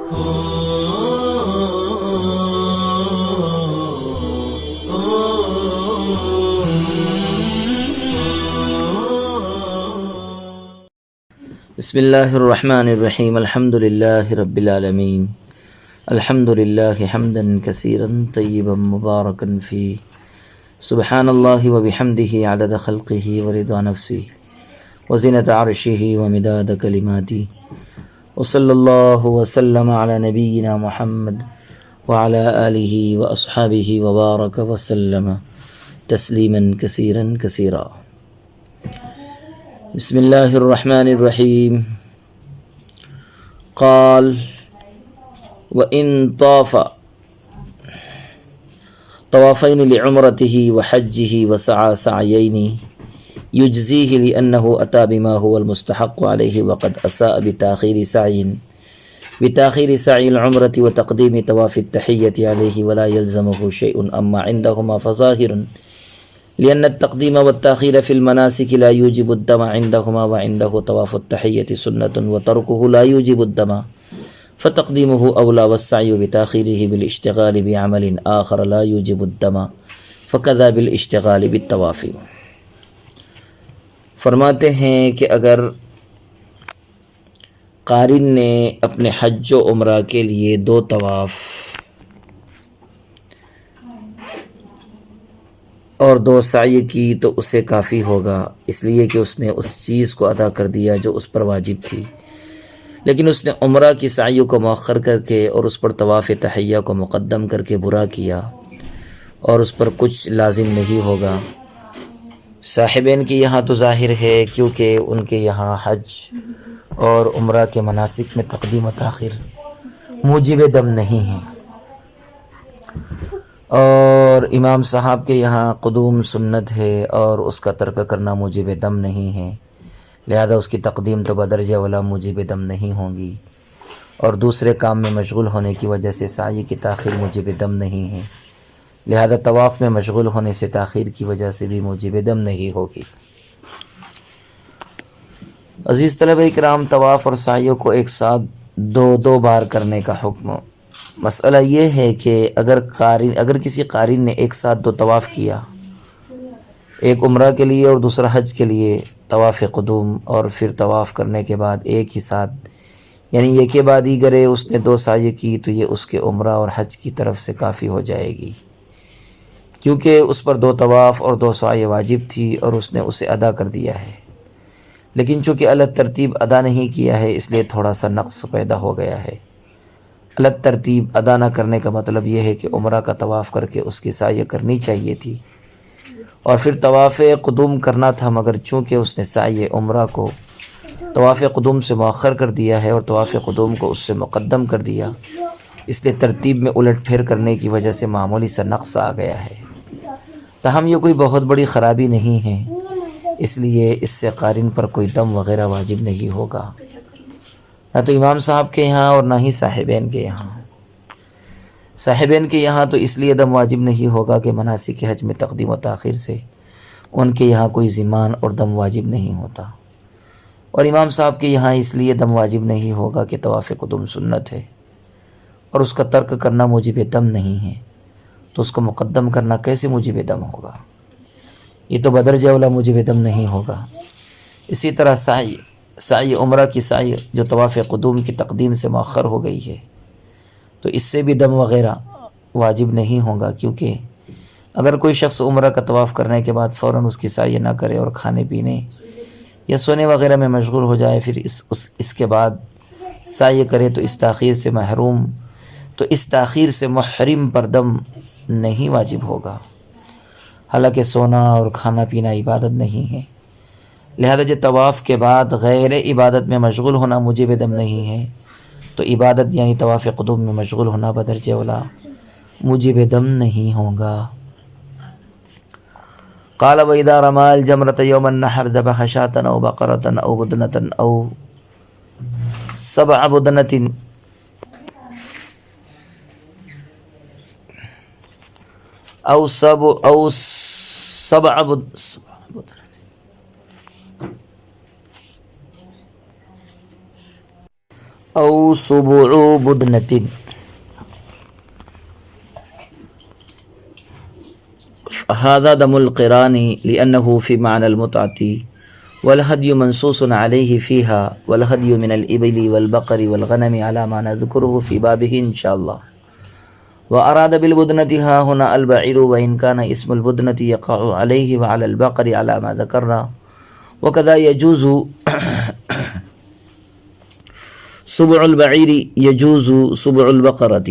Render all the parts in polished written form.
بسم اللہ الرحمن الرحیم الحمد للہ رب العالمین الحمد للہ حمدا کثیرا طیبا مبارکا فی سبحان اللہ وبحمدہ عدد خلقہ ورضا نفسہ وزنۃ عرشہ ومداد کلماتہ وصلی اللہ وسلم علی نبینا محمد وعلی آلہ واصحابہ وبارک وسلم تسلیما کثیرا کثیرا۔ بسم اللہ الرحمن الرحیم۔ قال وإن طاف طوافين لعمرته وحجه وسعى سعيين يجزيه لأنه أتى بما هو المستحق عليه وقد أساء بتأخير سعي العمرة وتقديم طواف التحية عليه ولا يلزمه شيء أما عندهما فظاهر لأن التقديم والتأخير في المناسك لا يوجب الدم عندهما وعنده طواف التحية سنة وتركه لا يوجب الدم فتقديمه أولى والسعي بتأخيره بالاشتغال بعمل آخر لا يوجب الدم فكذا بالاشتغال بالطواف۔ فرماتے ہیں کہ اگر قارن نے اپنے حج و عمرہ کے لیے 2 طواف اور 2 سعی کی تو اسے کافی ہوگا، اس لیے کہ اس نے اس چیز کو ادا کر دیا جو اس پر واجب تھی، لیکن اس نے عمرہ کی سعیوں کو مؤخر کر کے اور اس پر طواف تحیہ کو مقدم کر کے برا کیا اور اس پر کچھ لازم نہیں ہوگا۔ صاحبین کے یہاں تو ظاہر ہے کیونکہ ان کے یہاں حج اور عمرہ کے مناسک میں تقدیم و تاخیر موجب دم نہیں ہے، اور امام صاحب کے یہاں قدوم سنت ہے اور اس کا ترک کرنا موجب دم نہیں ہے، لہذا اس کی تقدیم تو بدرجہ اولیٰ موجب دم نہیں ہوں گی، اور دوسرے کام میں مشغول ہونے کی وجہ سے سعی کی تاخیر موجب دم نہیں ہے، لہذا طواف میں مشغول ہونے سے تاخیر کی وجہ سے بھی موجب دم نہیں ہوگی۔ عزیز طلبہ کرام، طواف اور سعیوں کو ایک ساتھ دو بار کرنے کا حکم، مسئلہ یہ ہے کہ اگر کسی قارن نے ایک ساتھ 2 طواف کیا، ایک عمرہ کے لیے اور دوسرا حج کے لیے، طواف قدوم اور پھر طواف کرنے کے بعد ایک ہی ساتھ، یعنی ایک کے بعد ہی گرے اس نے 2 سعی کی، تو یہ اس کے عمرہ اور حج کی طرف سے کافی ہو جائے گی، کیونکہ اس پر 2 طواف اور 2 سعی واجب تھی اور اس نے اسے ادا کر دیا ہے، لیکن چونکہ الگ ترتیب ادا نہیں کیا ہے اس لیے تھوڑا سا نقص پیدا ہو گیا ہے۔ الگ ترتیب ادا نہ کرنے کا مطلب یہ ہے کہ عمرہ کا طواف کر کے اس کی سعی کرنی چاہیے تھی اور پھر طواف قدوم کرنا تھا، مگر چونکہ اس نے سعی عمرہ کو طواف قدوم سے مؤخر کر دیا ہے اور طواف قدوم کو اس سے مقدم کر دیا، اس لیے ترتیب میں الٹ پھیر کرنے کی وجہ سے معمولی سا نقص آ گیا ہے۔ تاہم یہ کوئی بہت بڑی خرابی نہیں ہے، اس لیے اس سے قارن پر کوئی دم وغیرہ واجب نہیں ہوگا، نہ تو امام صاحب کے یہاں اور نہ ہی صاحبین کے یہاں۔ صاحبین کے یہاں تو اس لیے دم واجب نہیں ہوگا کہ مناسک حج میں تقدیم و تاخیر سے ان کے یہاں کوئی ضمان اور دم واجب نہیں ہوتا، اور امام صاحب کے یہاں اس لیے دم واجب نہیں ہوگا کہ طواف قدوم سنت ہے اور اس کا ترک کرنا موجب دم نہیں ہے، تو اس کو مقدم کرنا کیسے موجب دم ہوگا؟ یہ تو بدرجہ اولیٰ موجب دم نہیں ہوگا۔ اسی طرح سعی عمرہ کی سعی جو طواف قدوم کی تقدیم سے مؤخر ہو گئی ہے، تو اس سے بھی دم وغیرہ واجب نہیں ہوگا، کیونکہ اگر کوئی شخص عمرہ کا طواف کرنے کے بعد فوراً اس کی سعی نہ کرے اور کھانے پینے یا سونے وغیرہ میں مشغول ہو جائے، پھر اس کے بعد سعی کرے تو اس تاخیر سے محرم پر دم نہیں واجب ہوگا، حالانکہ سونا اور کھانا پینا عبادت نہیں ہے، لہذا جو طواف کے بعد غیر عبادت میں مشغول ہونا موجب دم نہیں ہے، تو عبادت یعنی طواف قدوم میں مشغول ہونا بدرجہ اولیٰ موجب دم نہیں ہوگا۔ قال وَإِذَا رَمَى الْجَمْرَةَ يَوْمَ النَّحْرِ ذَبَحَ شَاةً أَوْ بَقَرَةً أَوْ بُدْنَةً أَوْ 7 بدنة أو سبع بدنة. هذا دم القران لأنه في معنى المتعة، والهدي منصوص عليه فيها، والهدي من الإبل والبقر والغنم على ما نذكره في بابه إن شاء الله. وأراد بالبدنة ها هنا البعير، وإن كان اسم البدنة يقع عليه وعلى البقر على ما ذكرنا. وكذا يجوز سبع البعیر یجوز سبع البقرۃ.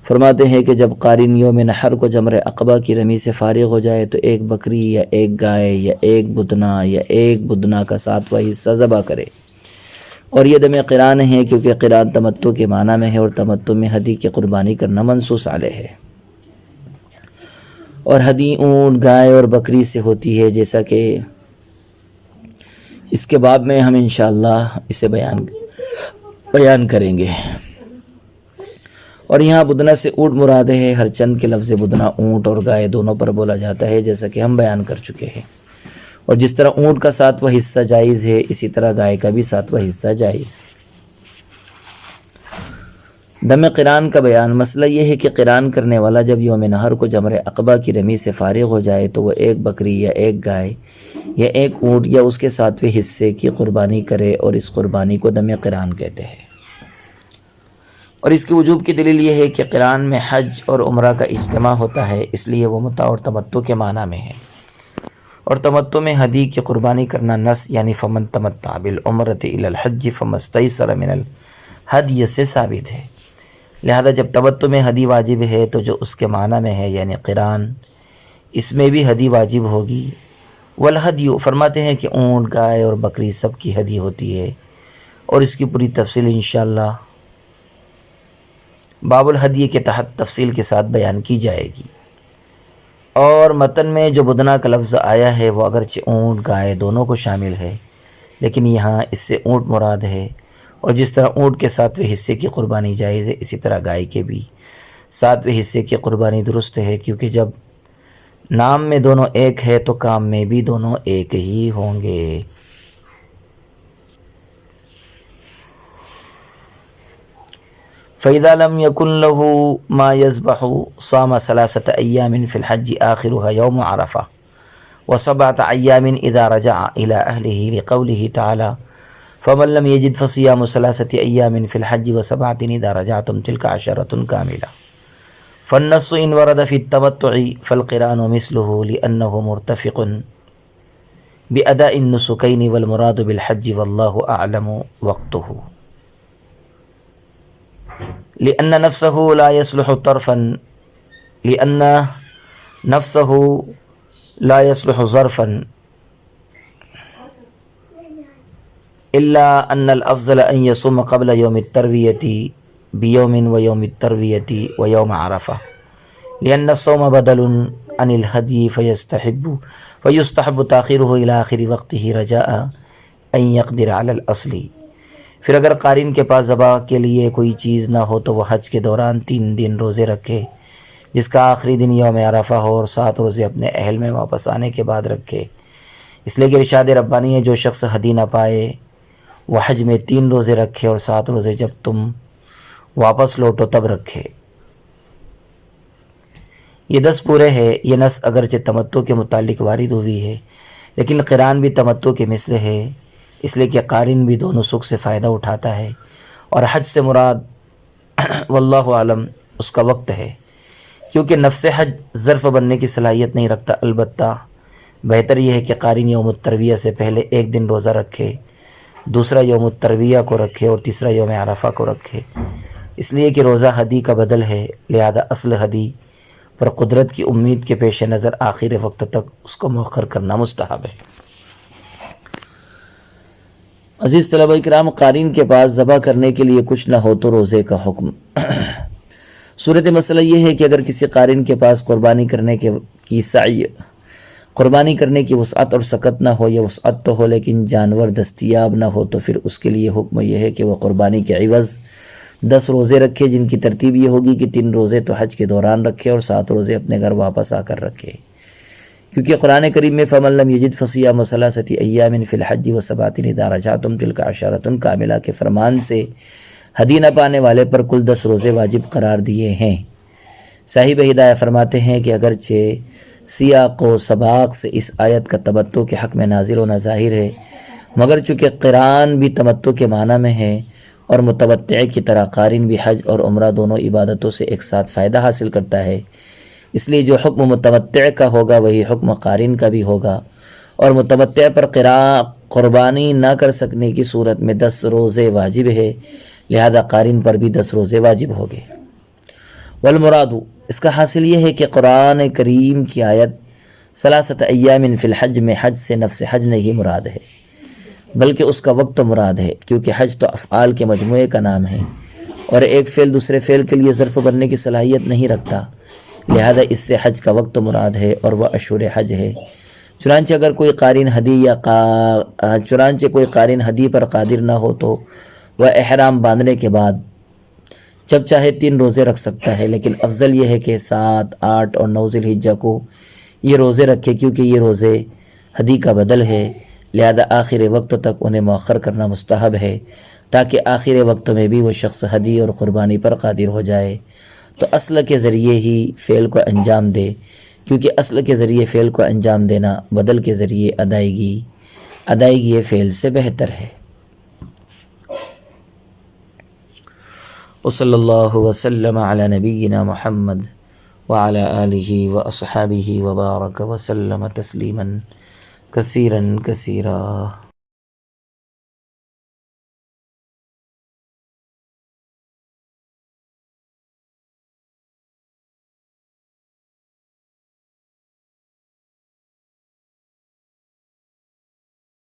فرماتے ہیں کہ جب قارن یوم نحر کو جمر عقبہ کی رمی سے فارغ ہو جائے تو ایک بکری یا ایک گائے یا ایک بدنا یا ایک بدنا کا 7واں حصہ ذبح کرے. اور یہ دم قران ہے کیونکہ قران تمتع کے معنی میں ہے، اور تمتع میں ہدی کی قربانی کرنا منصوص علیہ ہے. اور ہدی اونٹ، گائے اور بکری سے ہوتی ہے، جیسا کہ اس کے باب میں ہم انشاءاللہ اسے بیان کریں گے. اور یہاں بدنہ سے اونٹ مراد ہے، ہر چند کے لفظ بدنہ اونٹ اور گائے دونوں پر بولا جاتا ہے، جیسا کہ ہم بیان کر چکے ہیں. اور جس طرح اونٹ کا 7واں حصہ جائز ہے، اسی طرح گائے کا بھی 7واں حصہ جائز ہے. دم قران کا بیان. مسئلہ یہ ہے کہ قران کرنے والا جب یوم نحر کو جمر عقبہ کی رمی سے فارغ ہو جائے تو وہ ایک بکری یا ایک گائے یا ایک اونٹ یا اس کے 7ویں حصے کی قربانی کرے، اور اس قربانی کو دم قران کہتے ہیں. اور اس کے وجوب کی دلیل یہ ہے کہ قران میں حج اور عمرہ کا اجتماع ہوتا ہے، اس لیے وہ متع اور تمتع کے معنی میں ہے. اور تمتع میں ہدی کی قربانی کرنا نص یعنی فمن تمتع بالعمرۃ الی الحج فما استیسر من الہدی سے ثابت ہے. لہذا جب تمتع میں ہدی واجب ہے تو جو اس کے معنی میں ہے یعنی قران، اس میں بھی ہدی واجب ہوگی. والہدی فرماتے ہیں کہ اونٹ، گائے اور بکری سب کی ہدی ہوتی ہے، اور اس کی پوری تفصیل انشاءاللہ باب الہدی کے تحت تفصیل کے ساتھ بیان کی جائے گی. اور متن میں جو بدنہ کا لفظ آیا ہے وہ اگرچہ اونٹ، گائے دونوں کو شامل ہے، لیکن یہاں اس سے اونٹ مراد ہے. اور جس طرح اونٹ کے 7ویں حصے کی قربانی جائز ہے، اسی طرح گائے کے بھی 7ویں حصے کی قربانی درست ہے، کیونکہ جب نام میں دونوں ایک ہے تو کام میں بھی دونوں ایک ہی ہوں گے. فَإِذَا لَمْ يَكُنْ لَهُ مَا يَذْبَحُ صَامَ 3 أَيَّامٍ فِي الْحَجِّ آخِرُهَا يَوْمُ عَرَفَةٍ و7 أَيَّامٍ إِذَا رَجَعَ إِلَىٰ أَهْلِهِ لِقَوْلِهِ تَعَالَىٰ فَمَن لَّمْ يَجِدْ فَصِيَامُ 3 أَيَّامٍ فِي الْحَجِّ و7 إِذَا رَجَعْتُمْ تِلْكَ 10 كَامِلَةٌ. فالنص إن ورد في التمتع فالقران مثله لأنه مرتفق بأداء النسكين والمراد بالحج والله أعلم وقته. لأن نفسه لا يصلح طرفا لأن نفسه لا يصلح ظرفا إلا أن الأفضل أن يصوم قبل يوم التروية بيوم ويوم التروية ويوم عرفة، لأن الصوم بدل عن الهدي فيستحب تأخيره إلى آخر وقته رجاء أن يقدر على الأصل. پھر اگر قارن کے پاس ذبح کے لیے کوئی چیز نہ ہو تو وہ حج کے دوران 3 دن روزے رکھے، جس کا آخری دن یوم عرفہ ہو، اور 7 روزے اپنے اہل میں واپس آنے کے بعد رکھے. اس لیے کہ ارشاد ربانی ہے جو شخص ہدی نہ پائے وہ حج میں 3 روزے رکھے اور 7 روزے جب تم واپس لوٹو تب رکھے. یہ 10 پورے ہے. یہ نص اگرچہ تمتع کے متعلق وارد ہوئی ہے، لیکن قران بھی تمتع کے مثل ہے، اس لیے کہ قارن بھی دونوں سکھ سے فائدہ اٹھاتا ہے. اور حج سے مراد واللہ عالم اس کا وقت ہے، کیونکہ نفس حج ظرف بننے کی صلاحیت نہیں رکھتا. البتہ بہتر یہ ہے کہ قارن یوم الترویہ سے پہلے 1 دن روزہ رکھے، دوسرا یوم الترویہ کو رکھے اور تیسرا یوم عرفہ کو رکھے، اس لیے کہ روزہ ہدی کا بدل ہے. لہذا اصل ہدی پر قدرت کی امید کے پیش نظر آخر وقت تک اس کو مؤخر کرنا مستحب ہے. عزیز طلبہ کرام، قارن کے پاس ذبح کرنے کے لیے کچھ نہ ہو تو روزے کا حکم. صورت مسئلہ یہ ہے کہ اگر کسی قارن کے پاس قربانی کرنے کی سعی، قربانی کرنے کی وسعت اور سکت نہ ہو، یا وسعت تو ہو لیکن جانور دستیاب نہ ہو، تو پھر اس کے لیے حکم یہ ہے کہ وہ قربانی کے عوض 10 روزے رکھے، جن کی ترتیب یہ ہوگی کہ 3 روزے تو حج کے دوران رکھے اور 7 روزے اپنے گھر واپس آ کر رکھے، کیونکہ قرآن کریم میں فَمَن لَّمْ يَجِدْ فَصِيَامُ ثَلَاثَةِ أَيَّامٍ فِي الْحَجِّ وَسَبْعَةٍ إِذَا رَجَعْتُمْ تِلْكَ عَشَرَةٌ کاملہ کے فرمان سے حدی نہ پانے والے پر کل 10 روزے واجب قرار دیے ہیں۔ صاحب ہدایہ فرماتے ہیں کہ اگرچہ سیاق و سباق سے اس آیت کا تمتع کے حق میں نازل ہونا ظاہر ہے، مگر چونکہ قران بھی تمتع کے معنی میں ہے اور متمتع کی طرح قارن بھی حج اور عمرہ دونوں عبادتوں سے ایک ساتھ فائدہ حاصل کرتا ہے، اس لیے جو حکم متمتع کا ہوگا وہی حکم قارن کا بھی ہوگا، اور متمتع پر قربانی نہ کر سکنے کی صورت میں 10 روزے واجب ہے، لہذا قارن پر بھی 10 روزے واجب ہوگے۔ والمراد، اس کا حاصل یہ ہے کہ قرآن کریم کی آیت ثلاثۃ ایام فی الحج میں حج سے نفس حج نہیں مراد ہے، بلکہ اس کا وقت مراد ہے، کیونکہ حج تو افعال کے مجموعے کا نام ہے اور ایک فعل دوسرے فعل کے لیے ظرف بننے کی صلاحیت نہیں رکھتا، لہذا اس سے حج کا وقت مراد ہے اور وہ اشہر حج ہے۔ چنانچہ اگر کوئی قارن ہدی پر قادر نہ ہو تو وہ احرام باندھنے کے بعد جب چاہے 3 روزے رکھ سکتا ہے، لیکن افضل یہ ہے کہ 7، 8 اور 9 ذی الحجہ کو یہ روزے رکھے، کیونکہ یہ روزے ہدی کا بدل ہے، لہذا آخر وقت تک انہیں مؤخر کرنا مستحب ہے، تاکہ آخر وقت میں بھی وہ شخص ہدی اور قربانی پر قادر ہو جائے تو اصل کے ذریعے ہی فعل کو انجام دے، کیونکہ اصل کے ذریعے فعل کو انجام دینا بدل کے ذریعے ادائیگی فعل سے بہتر ہے۔ وصلی اللہ وسلم علی نبینا محمد وعلی آلہ واصحابہ وبارک وسلم تسلیما کثیرا کثیرا۔